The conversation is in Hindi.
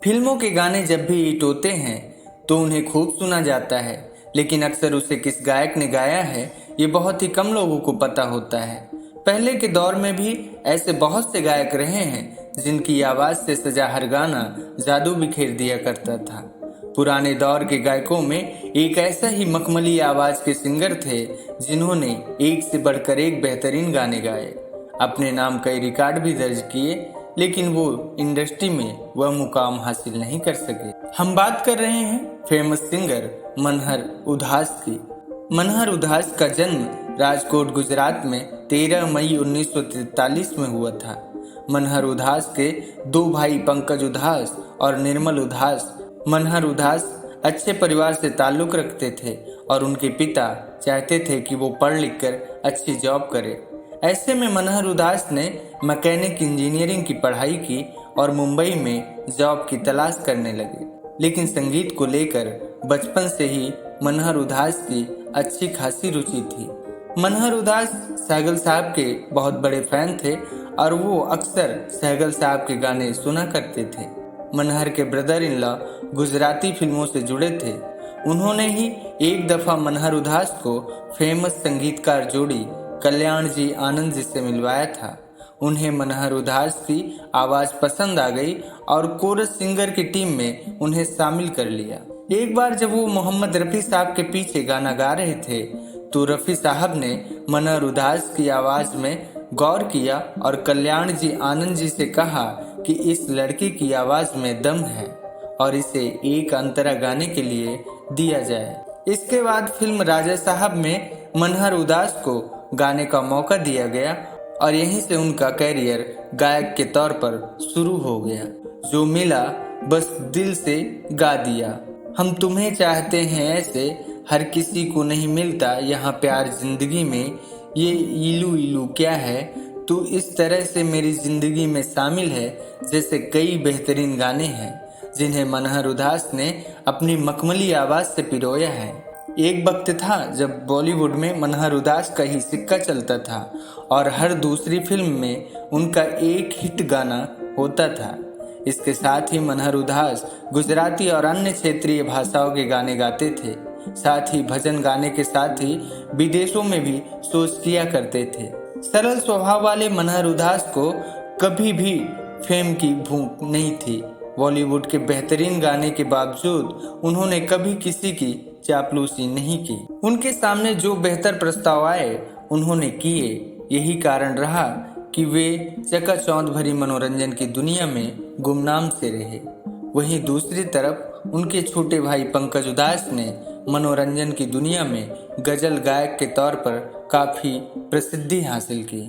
फिल्मों के गाने जब भी हिट होते हैं तो उन्हें खूब सुना जाता है, लेकिन अक्सर उसे किस गायक ने गाया है ये बहुत ही कम लोगों को पता होता है। पहले के दौर में भी ऐसे बहुत से गायक रहे हैं जिनकी आवाज़ से सजा हर गाना जादू बिखेर दिया करता था। पुराने दौर के गायकों में एक ऐसा ही मखमली आवाज़ के सिंगर थे जिन्होंने एक से बढ़कर एक बेहतरीन गाने गाए, अपने नाम कई रिकॉर्ड भी दर्ज किए, लेकिन वो इंडस्ट्री में वह मुकाम हासिल नहीं कर सके। हम बात कर रहे हैं फेमस सिंगर मनहर उधास की। मनहर उधास का जन्म राजकोट गुजरात में 13 मई 1943 में हुआ था। मनहर उधास के दो भाई पंकज उधास और निर्मल उधास। मनहर उधास अच्छे परिवार से ताल्लुक़ रखते थे और उनके पिता चाहते थे कि वो पढ़ लिख कर अच्छी जॉब करे। ऐसे में मनहर उधास ने मैकेनिक इंजीनियरिंग की पढ़ाई की और मुंबई में जॉब की तलाश करने लगे। लेकिन संगीत को लेकर बचपन से ही मनहर उधास की अच्छी खासी रुचि थी। मनहर उधास सहगल साहब के बहुत बड़े फैन थे और वो अक्सर सहगल साहब के गाने सुना करते थे। मनहर के ब्रदर इन लॉ गुजराती फिल्मों से जुड़े थे। उन्होंने ही एक दफ़ा मनहर उधास को फेमस संगीतकार जोड़ी कल्याण जी आनंद जी से मिलवाया था। उन्हें मनहर उधास की आवाज़ पसंद आ गई और कोरस सिंगर की टीम में उन्हें शामिल कर लिया। एक बार जब वो मोहम्मद रफ़ी साहब के पीछे गाना गा रहे थे तो रफ़ी साहब ने मनहर उधास की आवाज़ में गौर किया और कल्याण जी आनंद जी से कहा कि इस लड़की की आवाज़ में दम है और इसे एक अंतरा गाने के लिए दिया जाए। इसके बाद फिल्म राजा साहब में मनहर उधास को गाने का मौका दिया गया और यहीं से उनका कैरियर गायक के तौर पर शुरू हो गया। जो मिला बस दिल से गा दिया, हम तुम्हें चाहते हैं ऐसे, हर किसी को नहीं मिलता यहाँ प्यार जिंदगी में, ये इलू इलू क्या है, तू इस तरह से मेरी ज़िंदगी में शामिल है, जैसे कई बेहतरीन गाने हैं जिन्हें मनहर उधास ने अपनी मखमली आवाज़ से पिरोया है। एक वक्त था जब बॉलीवुड में मनहर उधास का ही सिक्का चलता था और हर दूसरी फिल्म में उनका एक हिट गाना होता था। इसके साथ ही मनहर उधास गुजराती और अन्य क्षेत्रीय भाषाओं के गाने गाते थे। साथ ही भजन गाने के साथ ही विदेशों में भी शोज किया करते थे। सरल स्वभाव वाले मनहर उधास को कभी भी फेम की भूख नहीं थी। बॉलीवुड के बेहतरीन गाने के बावजूद उन्होंने कभी किसी की चापलूसी नहीं की। उनके सामने जो बेहतर प्रस्ताव आए उन्होंने किए। यही कारण रहा कि वे चकाचौंध भरी मनोरंजन की दुनिया में गुमनाम से रहे। वहीं दूसरी तरफ उनके छोटे भाई पंकज उधास ने मनोरंजन की दुनिया में गजल गायक के तौर पर काफ़ी प्रसिद्धि हासिल की।